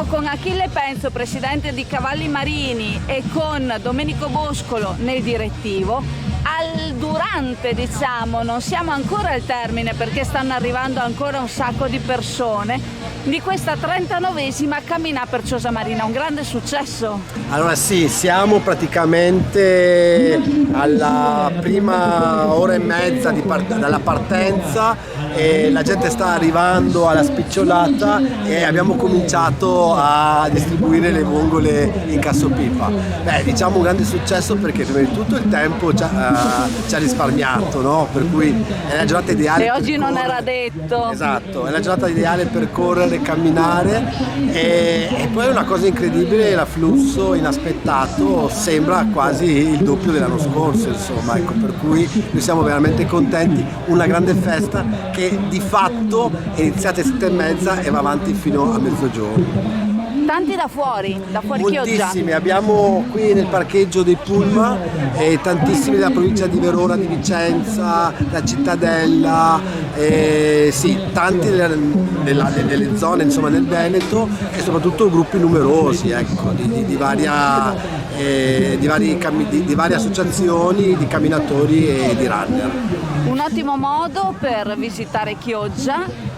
Siamo con Achille Penzo, presidente di Cavalli Marini, e con Domenico Boscolo nel direttivo. Durante, diciamo, non siamo ancora al termine perché stanno arrivando ancora un sacco di persone, di questa 39esima Camminà per Ciosa Marina, un grande successo. Allora sì, siamo praticamente alla prima ora e mezza dalla partenza e la gente sta arrivando alla spicciolata e abbiamo cominciato a distribuire le vongole in cassopipa. Diciamo un grande successo perché prima di tutto il tempo ci ha risparmiato, no? Per cui è la giornata ideale. E oggi non era detto. Esatto, è la giornata ideale per correre, camminare e poi una cosa incredibile, l'afflusso inaspettato sembra quasi il doppio dell'anno scorso, insomma, ecco, per cui noi siamo veramente contenti, una grande festa che di fatto è iniziata alle 7:30 e va avanti fino a mezzogiorno. Tanti da fuori Moltissimi, Chioggia. abbiamo qui nel parcheggio dei pullman e tantissimi della provincia di Verona, di Vicenza, da Cittadella, sì, tanti delle zone, insomma, nel Veneto e soprattutto gruppi numerosi, ecco, di varie associazioni di camminatori e di runner. Un ottimo modo per visitare Chioggia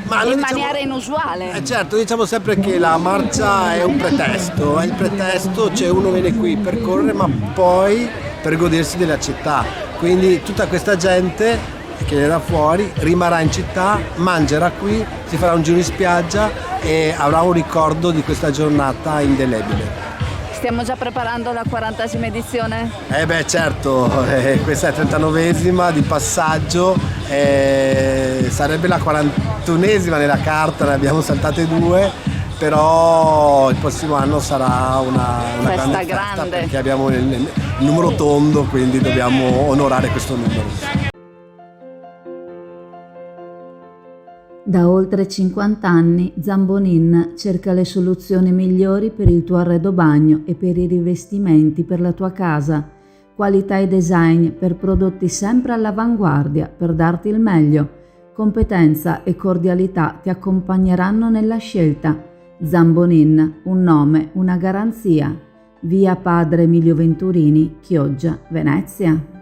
in maniera inusuale. Certo, diciamo sempre che la marcia è un pretesto, è il pretesto, cioè uno viene qui per correre ma poi per godersi della città, quindi tutta questa gente che viene da fuori rimarrà in città, mangerà qui, si farà un giro in spiaggia e avrà un ricordo di questa giornata indelebile. Stiamo già preparando la 40esima edizione? Certo, questa è la 39esima di passaggio, sarebbe la 41esima nella carta, ne abbiamo saltate 2, però il prossimo anno sarà una festa grande perché abbiamo il numero tondo, quindi dobbiamo onorare questo numero. Da oltre 50 anni Zambonin cerca le soluzioni migliori per il tuo arredo bagno e per i rivestimenti per la tua casa. Qualità e design per prodotti sempre all'avanguardia per darti il meglio. Competenza e cordialità ti accompagneranno nella scelta. Zambonin, un nome, una garanzia. Via Padre Emilio Venturini, Chioggia, Venezia.